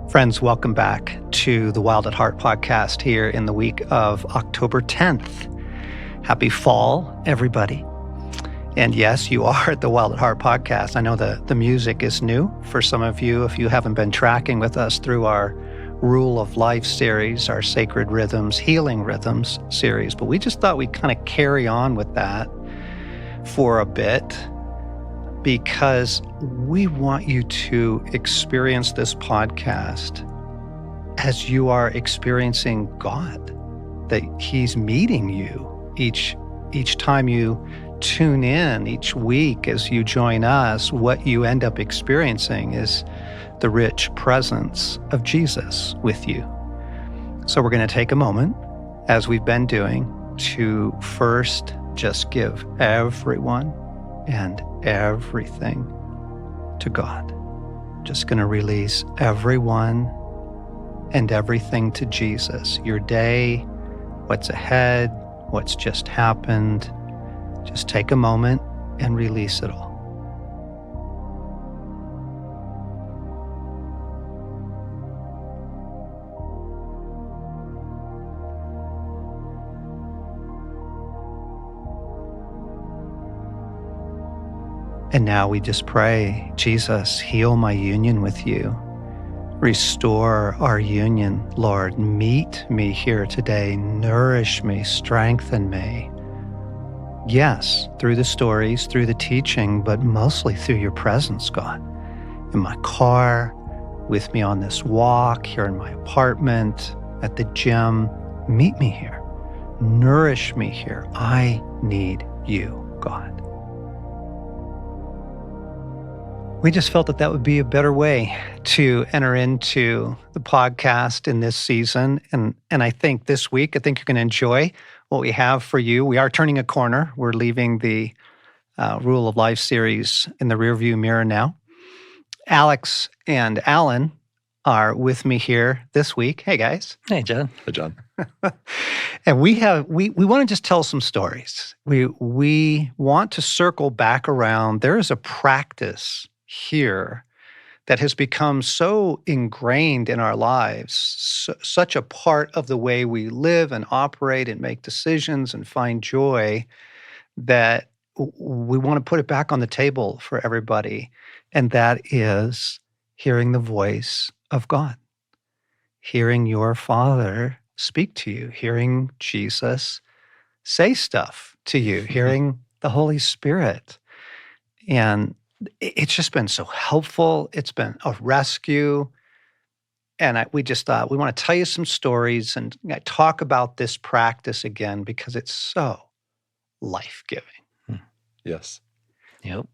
Friends, welcome back to the Wild at Heart podcast here in the week of October 10th. Happy fall, everybody. And yes, you are at the Wild at Heart podcast. I know the music is new for some of you if you haven't been tracking with us through our Rule of Life series, our Sacred Rhythms, Healing Rhythms series. But we just thought we'd kind of carry on with that for a bit, because we want you to experience this podcast as you are experiencing God, that He's meeting you each time you tune in, each week as you join us. What you end up experiencing is the rich presence of Jesus with you. So we're going to take a moment, as we've been doing, to first just give everyone and everything to God. Just going to release everyone and everything to Jesus. Your day, what's ahead, what's just happened. Just take a moment and release it all. And now we just pray, Jesus, heal my union with you. Restore our union, Lord. Meet me here today. Nourish me, strengthen me. Yes, through the stories, through the teaching, but mostly through your presence, God. In my car, with me on this walk, here in my apartment, at the gym. Meet me here. Nourish me here. I need you, God. We just felt that would be a better way to enter into the podcast in this season. And I think this week, you're going to enjoy what we have for you. We are turning a corner. We're leaving the Rule of Life series in the rearview mirror now. Alex and Alan are with me here this week. Hey, guys. Hey, John. Hey, John. And we want to just tell some stories. We want to circle back around. There is a practice here that has become so ingrained in our lives, such a part of the way we live and operate and make decisions and find joy, that we want to put it back on the table for everybody. And that is hearing the voice of God, hearing your Father speak to you, hearing Jesus say stuff to you, hearing the Holy Spirit. And it's just been so helpful. It's been a rescue. And we just thought we want to tell you some stories and talk about this practice again, because it's so life-giving. Yes. Yep.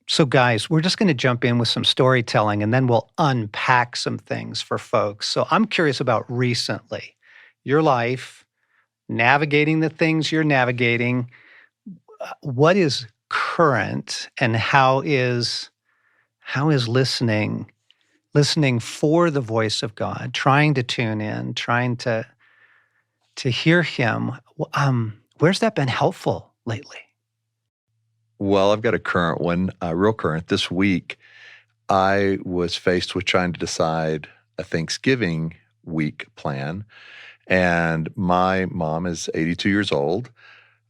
So guys, we're just going to jump in with some storytelling, and then we'll unpack some things for folks. So I'm curious about recently, your life, navigating the things you're navigating. What is current, and how is listening for the voice of God, trying to tune in, trying to hear Him? Where's that been helpful lately? Well, I've got a current one, real current. This week, I was faced with trying to decide a Thanksgiving week plan. And my mom is 82 years old,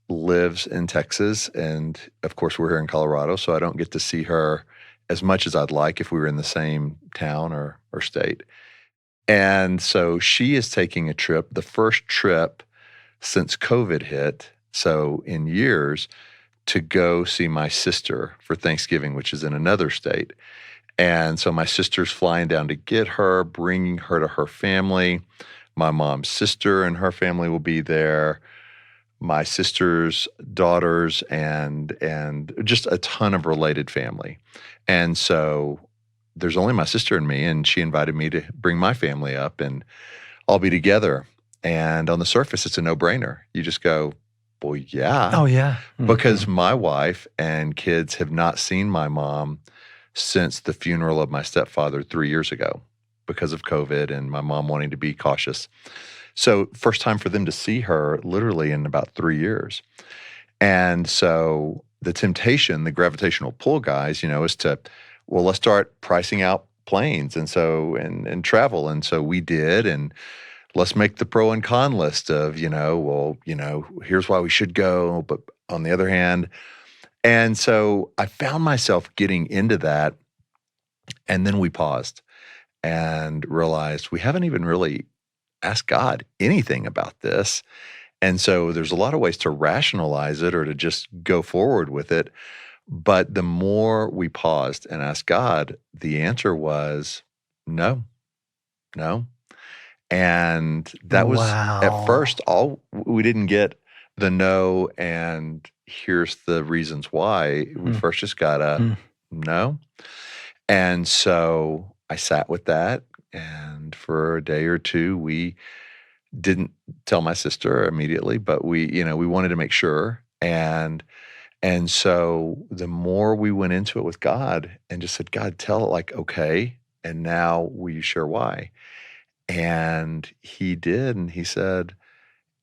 lives in Texas, and of course, we're here in Colorado, so I don't get to see her as much as I'd like if we were in the same town or state. And so she is taking a trip, the first trip since COVID hit, so in years, to go see my sister for Thanksgiving, which is in another state. And so my sister's flying down to get her, bringing her to her family. My mom's sister and her family will be there. My sister's daughters and just a ton of related family. And so there's only my sister and me, and she invited me to bring my family up and all be together. And on the surface, it's a no-brainer. You just go, well, yeah. Oh, yeah. Because my wife and kids have not seen my mom since the funeral of my stepfather 3 years ago because of COVID and my mom wanting to be cautious. So first time for them to see her literally in about 3 years. And so the temptation, the gravitational pull, guys, is to, well, let's start pricing out planes and travel. And so we did. And let's make the pro and con list of, here's why we should go. But on the other hand, and so I found myself getting into that. And then we paused and realized we haven't even really asked God anything about this. And so there's a lot of ways to rationalize it or to just go forward with it. But the more we paused and asked God, the answer was no, no. And that was at first we didn't get the no and here's the reasons why. We first just got a no. And so I sat with that, and for a day or two, we didn't tell my sister immediately, but we wanted to make sure. And so the more we went into it with God and just said, God, tell it like, okay, and now will you share why? And he did, and he said,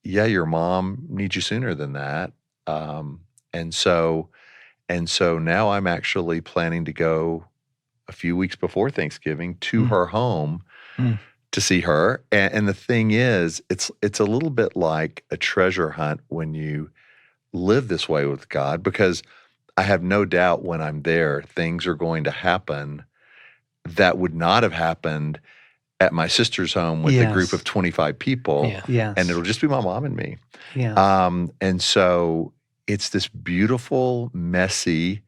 yeah, your mom needs you sooner than that. And so now I'm actually planning to go a few weeks before Thanksgiving to her home to see her. And the thing is, it's a little bit like a treasure hunt when you live this way with God, because I have no doubt when I'm there, things are going to happen that would not have happened at my sister's home with a group of 25 people. Yes. And it'll just be my mom and me. Yeah. And so it's this beautiful, messy,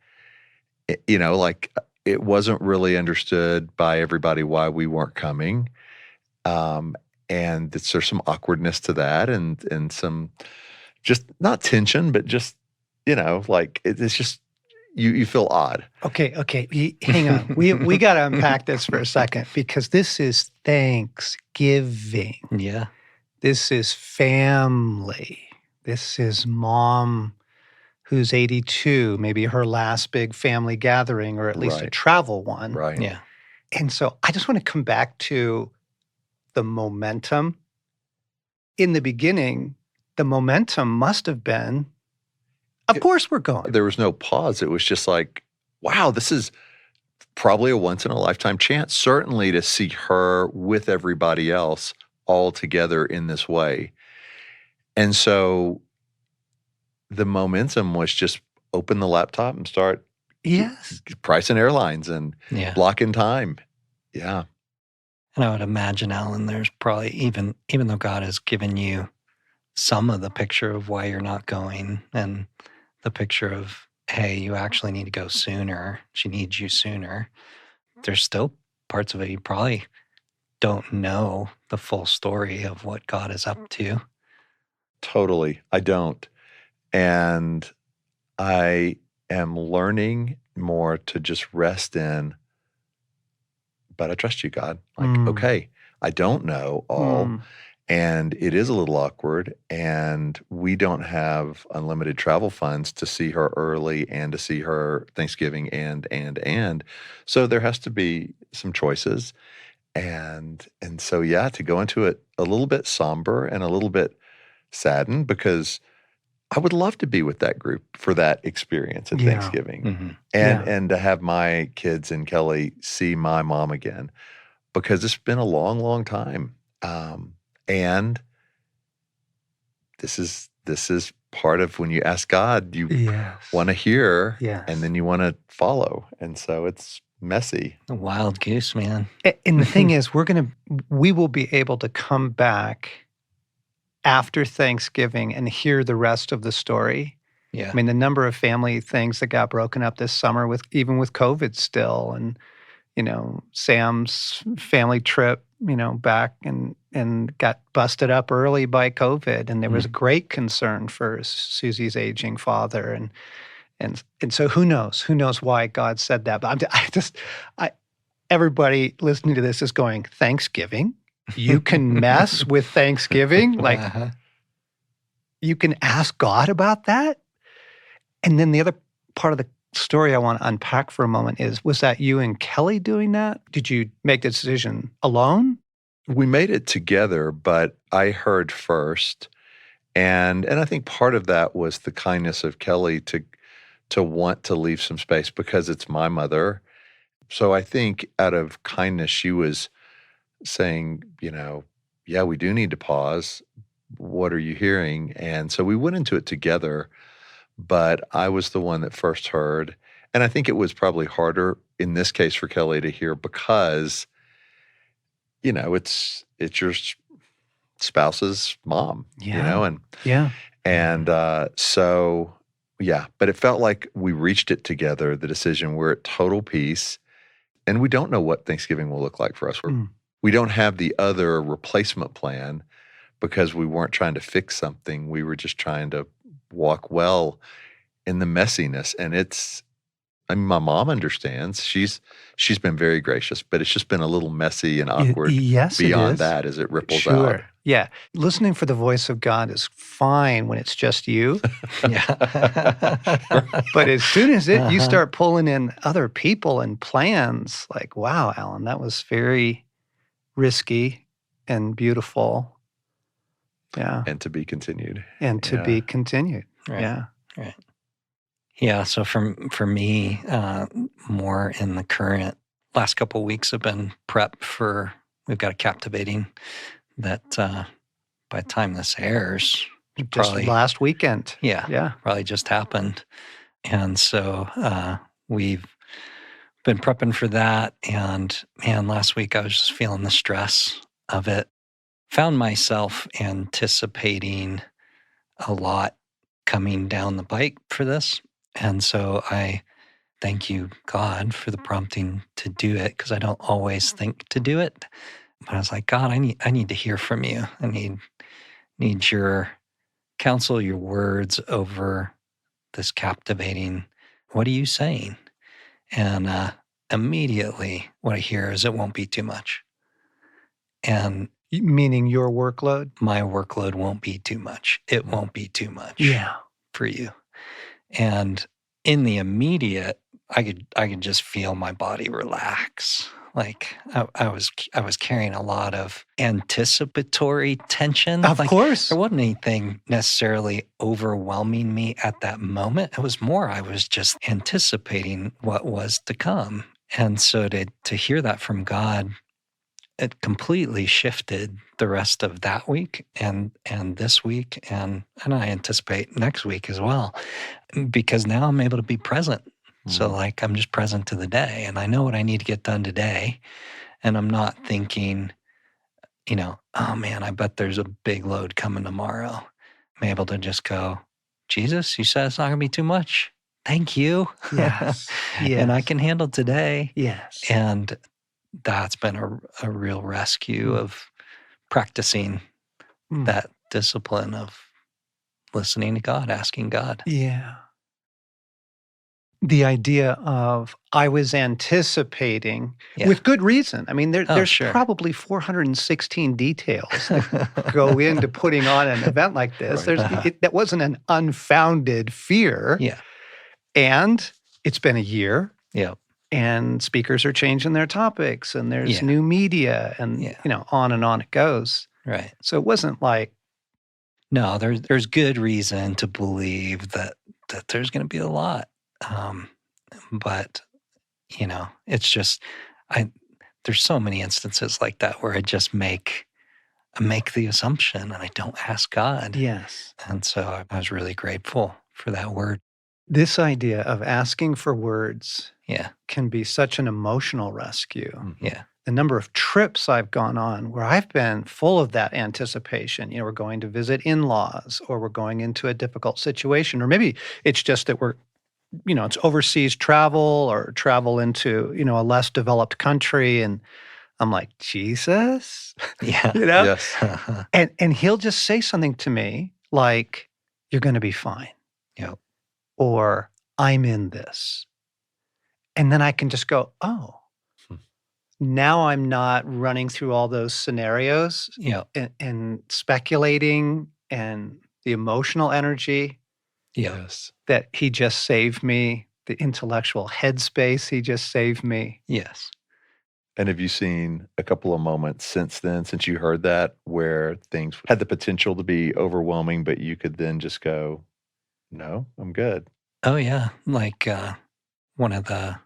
like it wasn't really understood by everybody why we weren't coming. And there's some awkwardness to that and some just not tension, but just, like it's just, you feel odd. Okay. Hang on. We got to unpack this for a second, because this is Thanksgiving. Yeah. This is family. This is mom who's 82, maybe her last big family gathering, or at least a travel one. Right. Yeah. And so I just want to come back to the momentum. In the beginning, the momentum must have been, of course we're going. There was no pause. It was just like, wow, this is probably a once-in-a-lifetime chance, certainly to see her with everybody else all together in this way. And so the momentum was just open the laptop and start pricing airlines and blocking time. Yeah. And I would imagine, Alan, there's probably, even though God has given you some of the picture of why you're not going and the picture of, hey, you actually need to go sooner, she needs you sooner, there's still parts of it you probably don't know the full story of what God is up to. Totally. I don't. And I am learning more to just rest in, but I trust you, God. Like, okay, I don't know all, and it is a little awkward, and we don't have unlimited travel funds to see her early and to see her Thanksgiving and. So there has to be some choices. And so, to go into it a little bit somber and a little bit saddened, because I would love to be with that group for that experience at Thanksgiving and to have my kids and Kelly see my mom again, because it's been a long, long time. And this is part of when you ask God, you want to hear and then you want to follow. And so it's messy. A wild goose, man. And the thing is, we will be able to come back after Thanksgiving and hear the rest of the story. Yeah. I mean, the number of family things that got broken up this summer even with COVID still, and, Sam's family trip, back and got busted up early by COVID. And there was great concern for Susie's aging father. And so who knows why God said that. But everybody listening to this is going, Thanksgiving? You can mess with Thanksgiving? Like, you can ask God about that? And then the other part of the story I want to unpack for a moment is, was that you and Kelly doing that? Did you make the decision alone? We made it together, but I heard first. And I think part of that was the kindness of Kelly to want to leave some space, because it's my mother. So I think out of kindness, she was saying, yeah, we do need to pause. What are you hearing? And so we went into it together, but I was the one that first heard. And I think it was probably harder in this case for Kelly to hear because, it's your spouse's mom, Yeah. and Yeah. so yeah, but it felt like we reached it together, the decision. We're at total peace, and we don't know what Thanksgiving will look like for us. Mm. We don't have the other replacement plan because we weren't trying to fix something. We were just trying to walk well in the messiness. And my mom understands. She's been very gracious, but it's just been a little messy and awkward Yes, it beyond is. that as it ripples Sure. out. Yeah. Listening for the voice of God is fine when it's just you. Yeah. But as soon as you Uh-huh. start pulling in other people and plans, like, wow, Alan, that was very risky and beautiful. Yeah. And to be continued. And to be continued. Right. Yeah. Right. Yeah. So for me, more in the current last couple of weeks have been prep for. We've got a captivating that by the time this airs, Just probably last weekend. yeah, Yeah. probably just happened, and so we've been prepping for that. And man, last week I was just feeling the stress of it. Found myself anticipating a lot coming down the pike for this. And so I thank you, God, for the prompting to do it because I don't always think to do it. But I was like, God, I need to hear from you. I need your counsel, your words over this captivating. What are you saying? And immediately what I hear is it won't be too much. And Meaning your workload? my workload won't be too much. It won't be too much. Yeah. For you. And in the immediate, I could just feel my body relax. Like I was carrying a lot of anticipatory tension. Of course. There wasn't anything necessarily overwhelming me at that moment. It was more I was just anticipating what was to come. And so to hear that from God, it completely shifted the rest of that week and this week and I anticipate next week as well, because now I'm able to be present. So like I'm just present to the day and I know what I need to get done today. And I'm not thinking, oh man, I bet there's a big load coming tomorrow. I'm able to just go, Jesus, you said it's not gonna be too much. Thank you. Yes. And I can handle today. Yes. And that's been a real rescue of practicing that discipline of listening to God, asking God. Yeah. The idea of I was anticipating with good reason. I mean, there's sure. probably 416 details that go into putting on an event like this. Right. That wasn't an unfounded fear. Yeah. And it's been a year. Yeah. And speakers are changing their topics and there's new media and, on and on it goes. Right. So it wasn't like. No, there's good reason to believe that there's going to be a lot. But, it's just, there's so many instances like that where I just make the assumption and I don't ask God. Yes. And so I was really grateful for that word. This idea of asking for words Yeah. can be such an emotional rescue. Mm-hmm. Yeah. The number of trips I've gone on where I've been full of that anticipation. We're going to visit in-laws or we're going into a difficult situation. Or maybe it's just that we're, it's overseas travel or travel into, a less developed country. And I'm like, Jesus? Yeah. Yes. And he'll just say something to me like, you're going to be fine. Yep. Or I'm in this. And then I can just go, oh, now I'm not running through all those scenarios and speculating and the emotional energy Yes. that he just saved me, the intellectual headspace he just saved me. Yes. And have you seen a couple of moments since then, since you heard that, where things had the potential to be overwhelming, but you could then just go, no, I'm good. Oh, yeah. Like one of the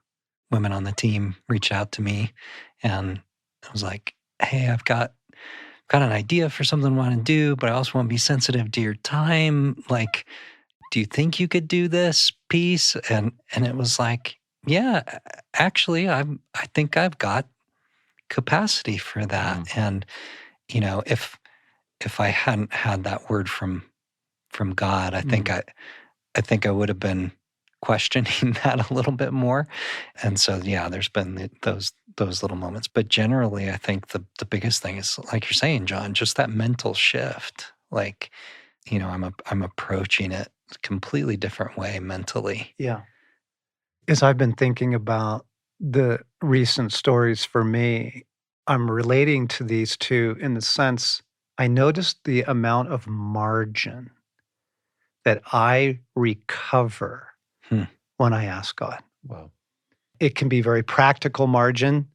women on the team reached out to me, and I was like, "Hey, I've got an idea for something I want to do, but I also want to be sensitive to your time. Like, do you think you could do this piece?" And it was like, "Yeah, actually, I think I've got capacity for that." And if I hadn't had that word from God, I think I would have been questioning that a little bit more. And so, yeah, there's been those little moments. But generally, I think the biggest thing is, like you're saying, John, just that mental shift. Like, I'm approaching it a completely different way mentally. Yeah. As I've been thinking about the recent stories for me, I'm relating to these two in the sense I noticed the amount of margin that I recover Hmm. when I ask God. Wow. It can be very practical margin.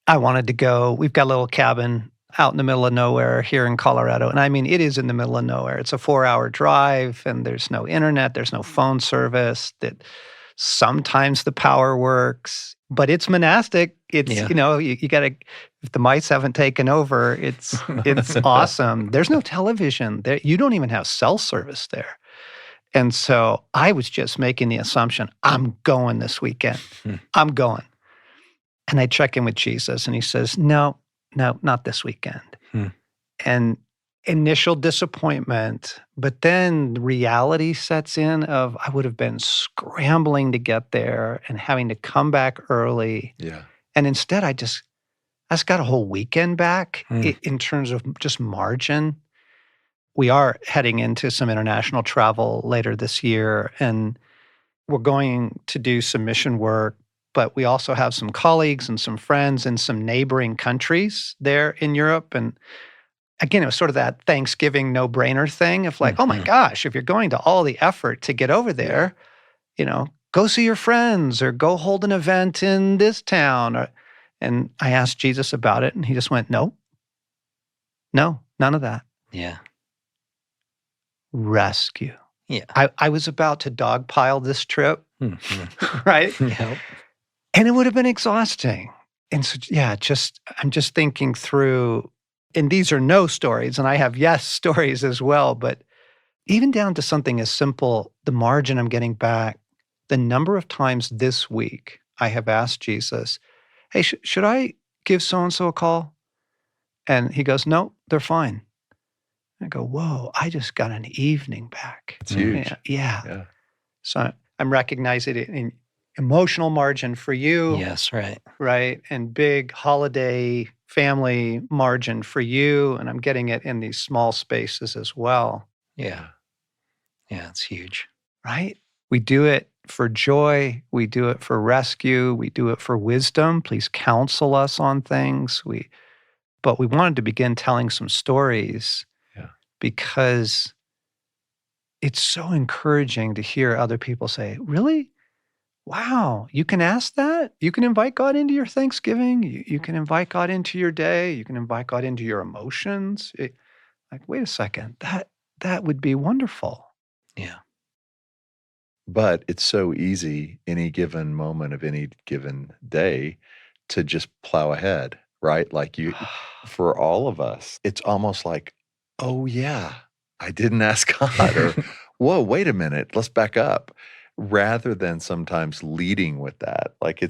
I wanted to go, we've got a little cabin out in the middle of nowhere here in Colorado. And I mean, it is in the middle of nowhere. It's a 4-hour drive and there's no internet, there's no phone service. That sometimes the power works, but it's monastic. It's, Yeah. you got to, if the mice haven't taken over, it's awesome. There's no television there. You don't even have cell service there. And so I was just making the assumption, I'm going this weekend. I'm going. And I check in with Jesus and he says, no, not this weekend. And initial disappointment, but then reality sets in of I would have been scrambling to get there and having to come back early. Yeah. And instead I just got a whole weekend back in terms of just margin. We are heading into some international travel later this year, and we're going to do some mission work, but we also have some colleagues and some friends in some neighboring countries there in Europe. And again, it was sort of that Thanksgiving no-brainer thing of like, oh my gosh, if you're going to all the effort to get over there, go see your friends or go hold an event in this town. And I asked Jesus about it, and he just went, no, none of that. Yeah. Rescue. Yeah. I was about to dogpile this trip, right? Yep. And it would have been exhausting. And so, yeah, I'm just thinking through, and these are no stories, and I have, yes, stories as well, but even down to something as simple, the margin I'm getting back, the number of times this week I have asked Jesus, hey, should I give so-and-so a call? And he goes, no, they're fine. I go, whoa, I just got an evening back. It's huge. Yeah. So I'm recognizing it in emotional margin for you. Yes, right. Right. And big holiday family margin for you. And I'm getting it in these small spaces as well. Yeah. Yeah, it's huge. Right? We do it for joy. We do it for rescue. We do it for wisdom. Please counsel us on things. But we wanted to begin telling some stories because it's so encouraging to hear other people say, really? Wow, you can ask that? You can invite God into your Thanksgiving? You can invite God into your day? You can invite God into your emotions? Like, wait a second, that would be wonderful. Yeah. But it's so easy any given moment of any given day to just plow ahead, right? Like for all of us, it's almost like, oh yeah, I didn't ask God, or whoa, wait a minute, let's back up. Rather than sometimes leading with that. Like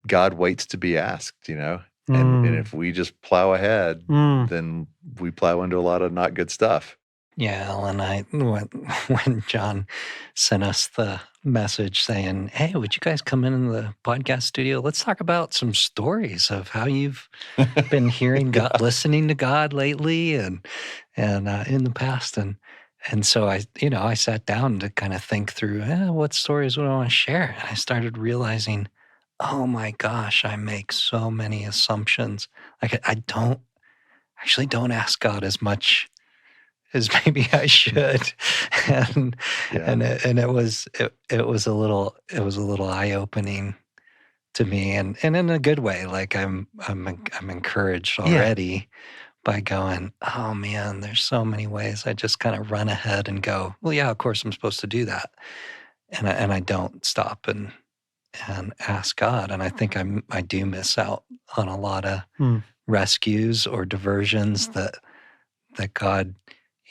God waits to be asked, and if we just plow ahead, then we plow into a lot of not good stuff. Yeah, Ellen, when John sent us the message saying, hey, would you guys come in the podcast studio? Let's talk about some stories of how you've been hearing God, listening to God lately and in the past. And so I sat down to kind of think through what stories would I want to share. And I started realizing, oh my gosh, I make so many assumptions. Like I don't ask God as much as maybe I should. And it was a little eye-opening to me, and in a good way. Like I'm encouraged already by going, oh man, there's so many ways I just kind of run ahead and go, well, yeah, of course I'm supposed to do that. And I don't stop and and ask God. And I think I do miss out on a lot of Hmm. rescues or diversions that God,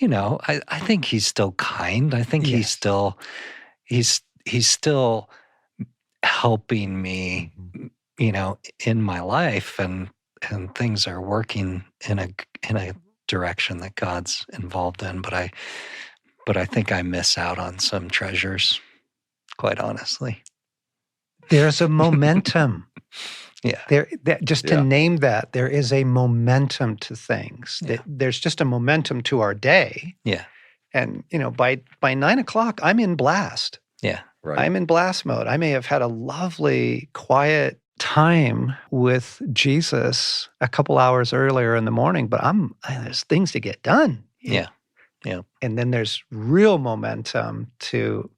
I think he's still kind. I think Yes. he's still helping me, in my life, and things are working in a direction that God's involved in. But I think I miss out on some treasures, quite honestly. There's a momentum. Yeah. Just to Yeah. name that, there is a momentum to things. Yeah. There's just a momentum to our day. Yeah. And, by 9:00, I'm in blast. Yeah. Right. I'm in blast mode. I may have had a lovely, quiet time with Jesus a couple hours earlier in the morning, but there's things to get done. Yeah. Yeah. And then there's real momentum to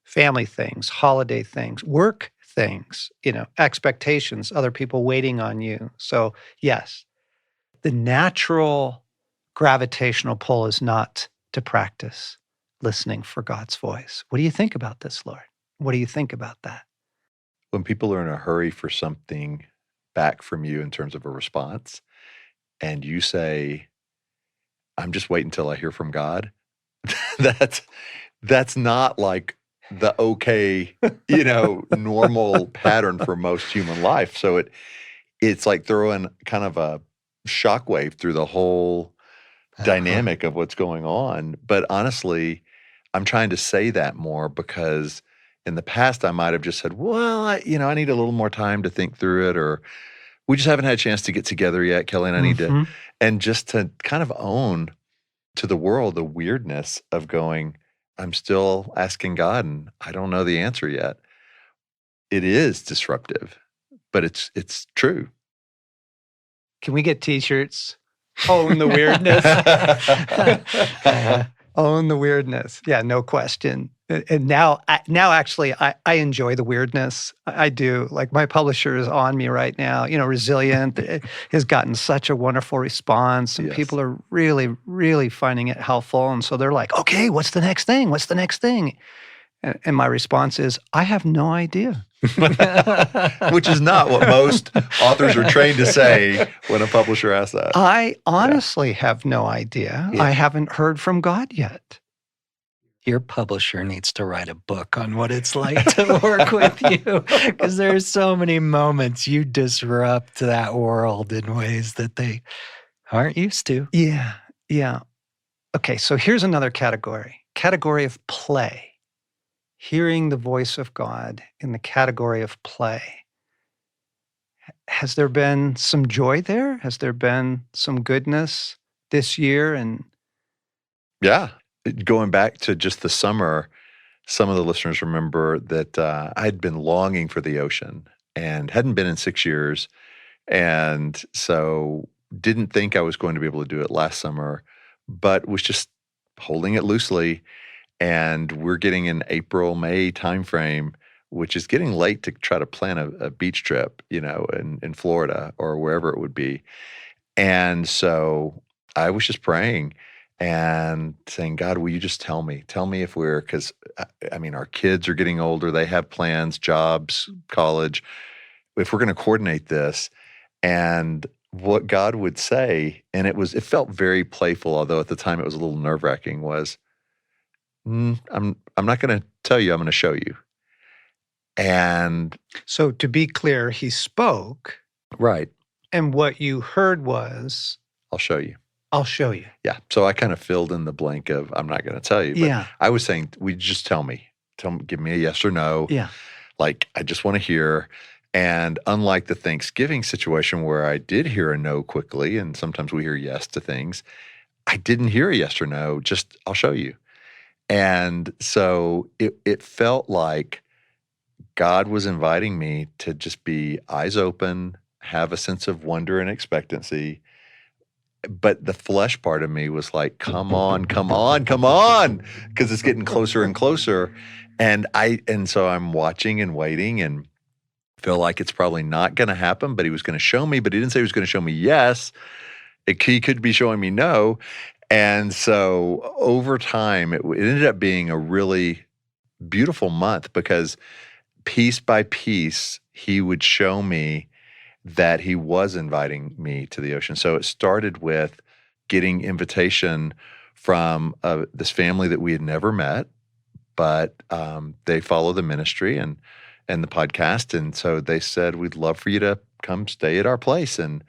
family things, holiday things, work things, expectations, other people waiting on you. So, yes, the natural gravitational pull is not to practice listening for God's voice. What do you think about this, Lord? What do you think about that? When people are in a hurry for something back from you in terms of a response, and you say, I'm just waiting until I hear from God, that's not like the okay, normal pattern for most human life. So it's like throwing kind of a shockwave through the whole dynamic of what's going on. But honestly, I'm trying to say that more because in the past I might have just said, well, I need a little more time to think through it, or we just haven't had a chance to get together yet, Kelly, and I need to, and just to kind of own to the world the weirdness of going, I'm still asking God and I don't know the answer yet. It is disruptive, but it's true. Can we get t-shirts? Own the weirdness. Own the weirdness. Yeah, no question. And now actually, I enjoy the weirdness. I do. Like, my publisher is on me right now. Resilient has gotten such a wonderful response, and Yes. people are really, really finding it helpful. And so they're like, okay, what's the next thing? What's the next thing? And my response is, I have no idea. Which is not what most authors are trained to say when a publisher asks that. I honestly have no idea. Yeah. I haven't heard from God yet. Your publisher needs to write a book on what it's like to work with you, because there's so many moments you disrupt that world in ways that they aren't used to. Yeah, yeah. Okay, so here's another category of play. Hearing the voice of God in the category of play. Has there been some joy there? Has there been some goodness this year? And Yeah. Going back to just the summer, some of the listeners remember that I'd been longing for the ocean and hadn't been in 6 years. And so didn't think I was going to be able to do it last summer, but was just holding it loosely. And we're getting an April, May timeframe, which is getting late to try to plan a beach trip, in Florida or wherever it would be. And so I was just praying and saying, God, will you just tell me if because our kids are getting older. They have plans, jobs, college. If we're going to coordinate this, and what God would say, and it felt very playful, although at the time it was a little nerve-wracking, was, I'm not going to tell you, I'm going to show you. And so, to be clear, he spoke, right, and what you heard was, I'll show you. I'll show you. Yeah. So I kind of filled in the blank of, I'm not going to tell you. But Yeah. I was saying, just tell me, give me a yes or no. Yeah. Like, I just want to hear. And unlike the Thanksgiving situation where I did hear a no quickly, and sometimes we hear yes to things, I didn't hear a yes or no, just I'll show you. And so it felt like God was inviting me to just be eyes open, have a sense of wonder and expectancy. But the flesh part of me was like, come on, because it's getting closer and closer. And so I'm watching and waiting and feel like it's probably not going to happen, but he was going to show me, but he didn't say he was going to show me yes. He could be showing me no. And so over time, it ended up being a really beautiful month because piece by piece, he would show me that he was inviting me to the ocean. So it started with getting invitation from this family that we had never met, but they follow the ministry and the podcast. And so they said, we'd love for you to come stay at our place. And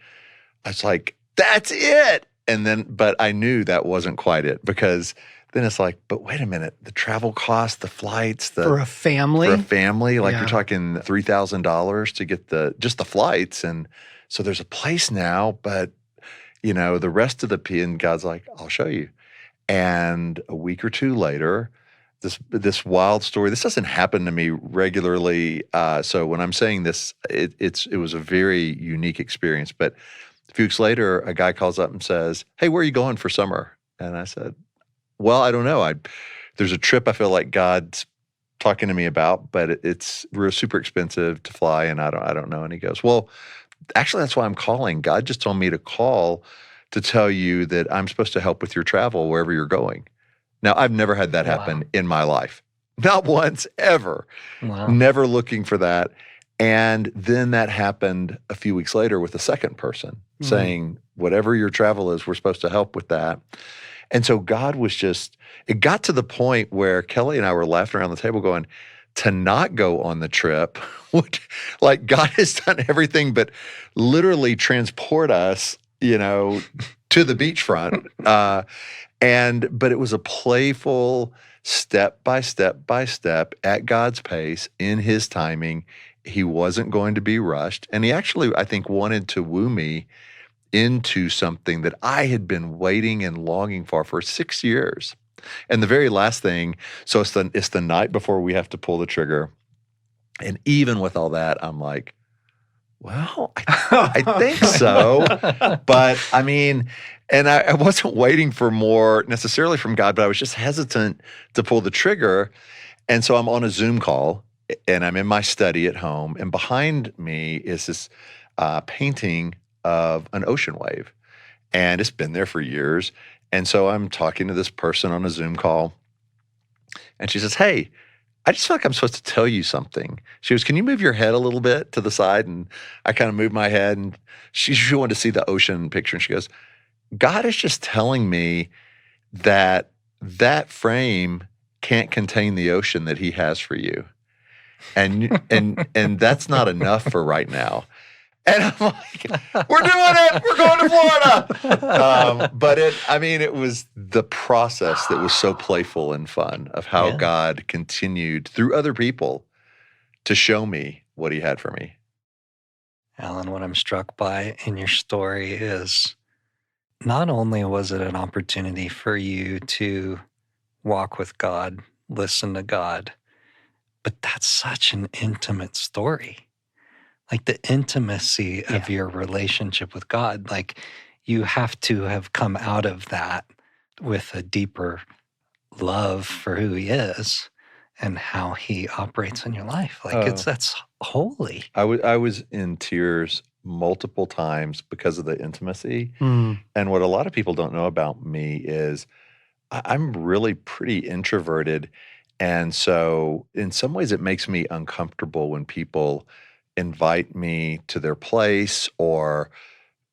I was like, that's it. And then, but I knew that wasn't quite it, because then it's like, but wait a minute, the travel costs, the flights, For a family? like Yeah. you're talking $3,000 to get just the flights. And so there's a place now, but the rest of and God's like, I'll show you. And a week or two later, this wild story, this doesn't happen to me regularly. So when I'm saying this, it was a very unique experience. But a few weeks later, a guy calls up and says, hey, where are you going for summer? And I said, well, I don't know. There's a trip I feel like God's talking to me about, but it's super expensive to fly, and I don't know. And he goes, well, actually, that's why I'm calling. God just told me to call to tell you that I'm supposed to help with your travel wherever you're going. Now, I've never had that happen in my life. Not once, ever. Wow. Never looking for that. And then that happened a few weeks later with a second person saying, whatever your travel is, we're supposed to help with that. And so God was it got to the point where Kelly and I were laughing around the table going, to not go on the trip, like God has done everything but literally transport us, to the beachfront. But it was a playful step by step at God's pace, in his timing. He wasn't going to be rushed. And he actually, I think, wanted to woo me into something that I had been waiting and longing for 6 years. And the very last thing, so it's the night before we have to pull the trigger. And even with all that, I'm like, well, I think so. But I mean, and I wasn't waiting for more necessarily from God, but I was just hesitant to pull the trigger. And so I'm on a Zoom call, and I'm in my study at home, and behind me is this painting of an ocean wave. And it's been there for years. And so I'm talking to this person on a Zoom call, and she says, hey, I just feel like I'm supposed to tell you something. She goes, can you move your head a little bit to the side? And I kind of moved my head, and she wanted to see the ocean picture. And she goes, God is just telling me that frame can't contain the ocean that he has for you. And that's not enough for right now. And I'm like, we're doing it. We're going to Florida. But it was the process that was so playful and fun of how God continued through other people to show me what he had for me. Alan, what I'm struck by in your story is not only was it an opportunity for you to walk with God, listen to God, but that's such an intimate story. Like the intimacy of your relationship with God, like you have to have come out of that with a deeper love for who he is and how he operates in your life. Like that's holy. I was in tears multiple times because of the intimacy. Mm. And what a lot of people don't know about me is I'm really pretty introverted. And so in some ways it makes me uncomfortable when people invite me to their place or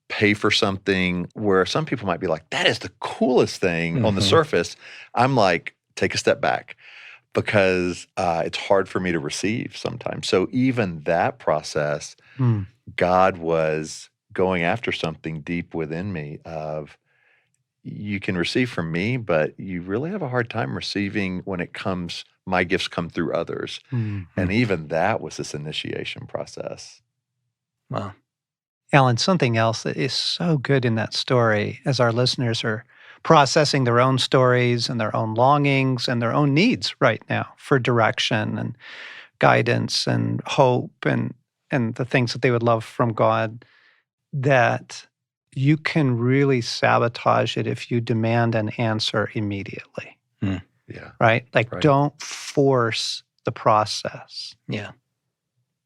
pay for something, where some people might be like, that is the coolest thing on the surface. I'm like, take a step back, because it's hard for me to receive sometimes. So even that process, God was going after something deep within me of, you can receive from me, but you really have a hard time receiving when my gifts come through others. And even that was this initiation process. Wow. Alan, something else that is so good in that story, as our listeners are processing their own stories and their own longings and their own needs right now for direction and guidance and hope and the things that they would love from God, that you can really sabotage it if you demand an answer immediately. Yeah. Right? Like, Right. don't force the process. Yeah.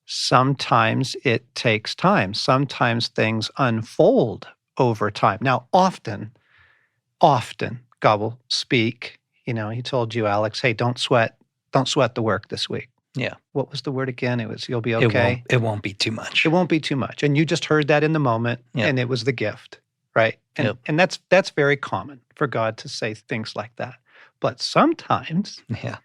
Sometimes it takes time. Sometimes things unfold over time. Now, often, God will speak. He told you, Alex, hey, don't sweat the work this week. Yeah. What was the word again? It was, you'll be It okay. won't be too much. It won't be too much. And you just heard that in the moment, Yep. and it was the gift, right? And Yep. and that's very common for God to say things like that. But sometimes Yeah.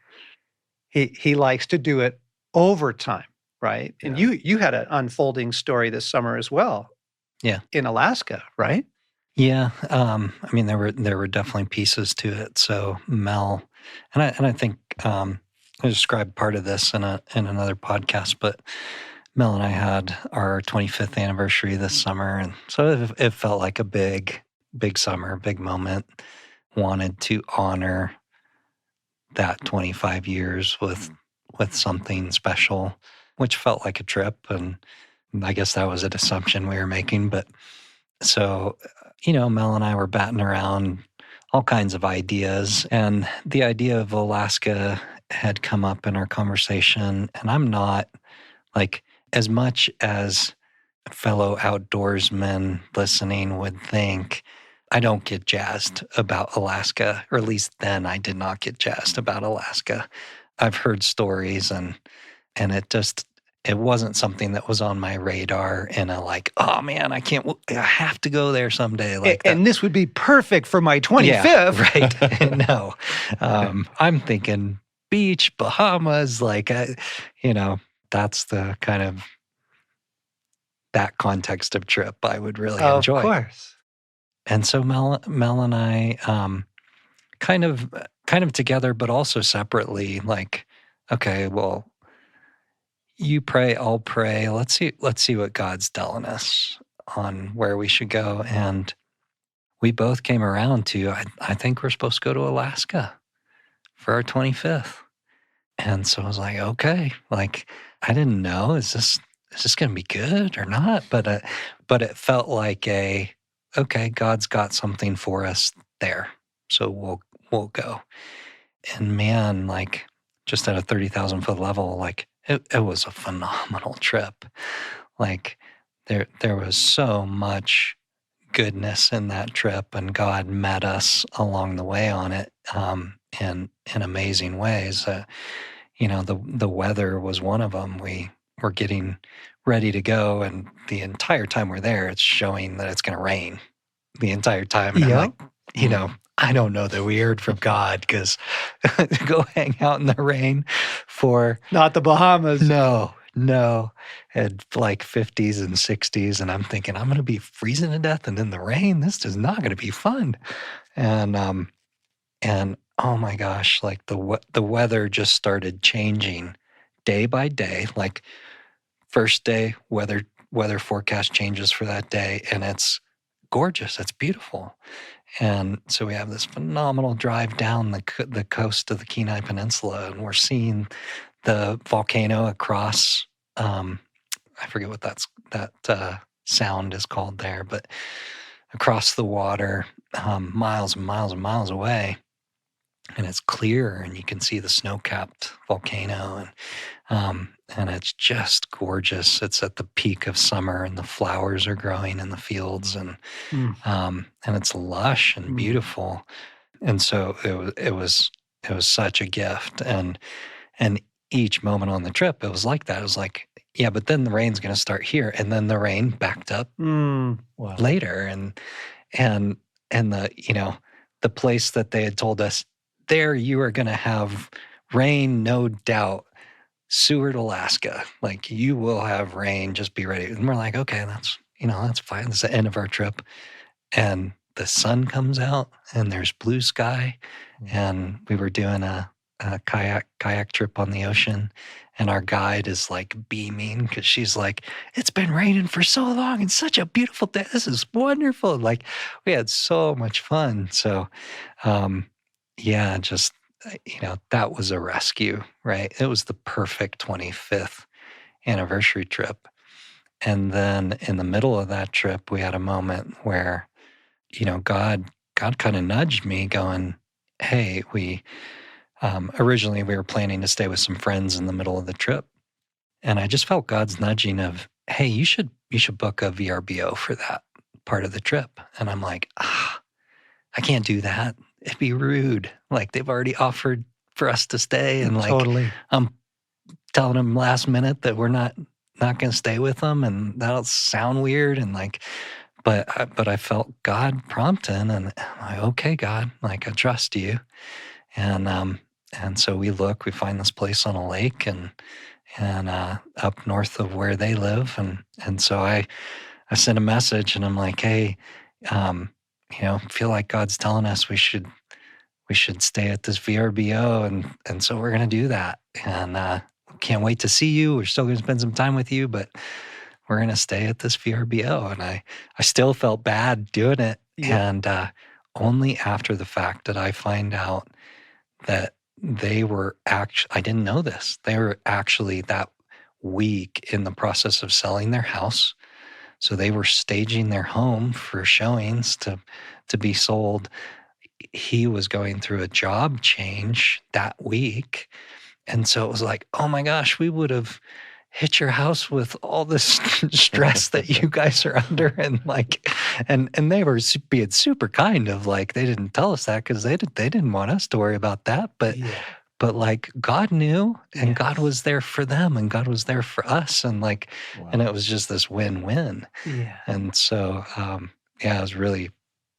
he likes to do it over time, right? And Yeah. you had an unfolding story this summer as well. Yeah. In Alaska, right? Yeah, I mean, there were definitely pieces to it. So Mel, and I think I described part of this in another podcast, but Mel and I had our 25th anniversary this summer, and so it felt like a big summer, big moment. Wanted to honor that 25 years with something special, which felt like a trip, and I guess that was an assumption we were making, but. So, Mel and I were batting around all kinds of ideas, and the idea of Alaska had come up in our conversation. And I'm not like, as much as fellow outdoorsmen listening would think, I don't get jazzed about Alaska, or at least then I did not get jazzed about Alaska. I've heard stories, and it wasn't something that was on my radar in a like, oh man, I have to go there someday. Like that. And this would be perfect for my 25th. Yeah, right. No, I'm thinking beach, Bahamas, like, that's the kind of that context of trip I would really enjoy. Of course. And so Mel and I, kind of together, but also separately, like, okay, well, you pray, I'll pray. Let's see what God's telling us on where we should go. And we both came around to, I think we're supposed to go to Alaska for our 25th. And so I was like, okay, like, I didn't know, is this going to be good or not? But it felt like okay, God's got something for us there. So we'll go. And man, like, just at a 30,000 foot level, like, it was a phenomenal trip. Like, there was so much goodness in that trip, and God met us along the way on it, in amazing ways. The weather was one of them. We were getting ready to go, and the entire time we're there, it's showing that it's going to rain the entire time. And I'm like, I don't know that we heard from God, because go hang out in the rain for Not the Bahamas. No, at like 50s and 60s, and I'm thinking I'm going to be freezing to death and in the rain. This is not going to be fun. And oh my gosh, like the weather just started changing day by day. Like, first day, weather forecast changes for that day, and it's gorgeous. It's beautiful. And so we have this phenomenal drive down the coast of the Kenai Peninsula, and we're seeing the volcano across. I forget what that sound is called there, but across the water, miles and miles and miles away, and it's clear, and you can see the snow-capped volcano, and it's just gorgeous. It's at the peak of summer, and the flowers are growing in the fields, and it's lush and beautiful. And so it was such a gift, and each moment on the trip, it was like that. It was like, yeah, but then the rain's going to start here, and then the rain backed up later, and the place that they had told us, there you are going to have rain, no doubt. Seward, Alaska, like, you will have rain, just be ready. And we're like, okay, that's fine. That's the end of our trip. And the sun comes out, and there's blue sky, and we were doing a kayak trip on the ocean, and our guide is like beaming, because she's like, it's been raining for so long, and such a beautiful day. This is wonderful. Like, we had so much fun. So, yeah, just, that was a rescue, right? It was the perfect 25th anniversary trip. And then in the middle of that trip, we had a moment where, God kind of nudged me, going, hey, originally we were planning to stay with some friends in the middle of the trip. And I just felt God's nudging of, hey, you should book a VRBO for that part of the trip. And I'm like, I can't do that. It'd be rude. Like, they've already offered for us to stay, and like, Totally. I'm telling them last minute that we're not going to stay with them, and that'll sound weird, and like, but I felt God prompting, and I'm like, okay, God, like I trust you, and so we find this place on a lake, and up north of where they live, and so I sent a message, and I'm like, hey, feel like God's telling us we should stay at this VRBO, and so we're gonna do that, and can't wait to see you. We're still gonna spend some time with you, but we're gonna stay at this VRBO. And I still felt bad doing it, and only after the fact did I find out that they were I didn't know this. They were actually that week in the process of selling their house. So they were staging their home for showings to be sold. He was going through a job change that week. And so it was like, oh my gosh, we would have hit your house with all this stress that you guys are under. And like, and they were being super kind of like, they didn't tell us that because they didn't want us to worry about that. But like God knew, and God was there for them, and God was there for us. And like, and it was just this win-win. Yeah. And so, it was really,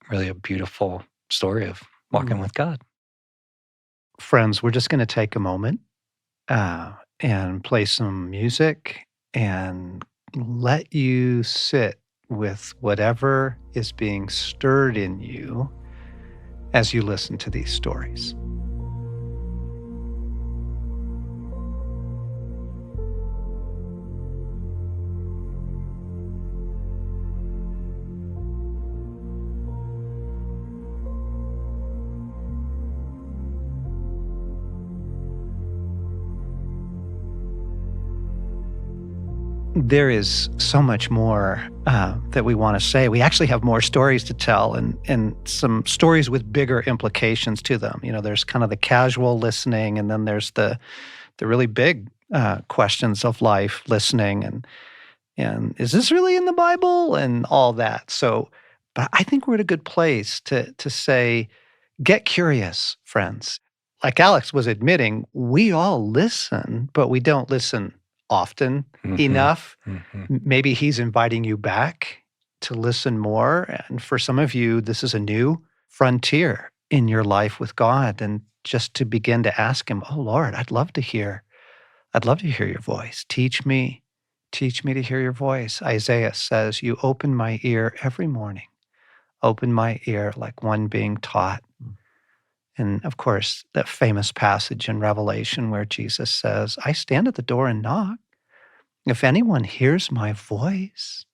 really a beautiful story of walking with God. Friends, we're just going to take a moment and play some music and let you sit with whatever is being stirred in you as you listen to these stories. There is so much more that we want to say. We actually have more stories to tell, and some stories with bigger implications to them. There's kind of the casual listening, and then there's the really big questions of life listening, and is this really in the Bible and all that. So, but I think we're at a good place to say, get curious, friends. Like Alex was admitting, we all listen, but we don't listen often enough. Maybe he's inviting you back to listen more. And for some of you, this is a new frontier in your life with God. And just to begin to ask him, oh Lord, I'd love to hear your voice. Teach me to hear your voice. Isaiah says, you open my ear every morning. Open my ear like one being taught. And of course, that famous passage in Revelation where Jesus says, I stand at the door and knock. If anyone hears my voice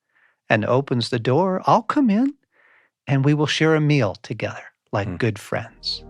and opens the door, I'll come in and we will share a meal together like good friends.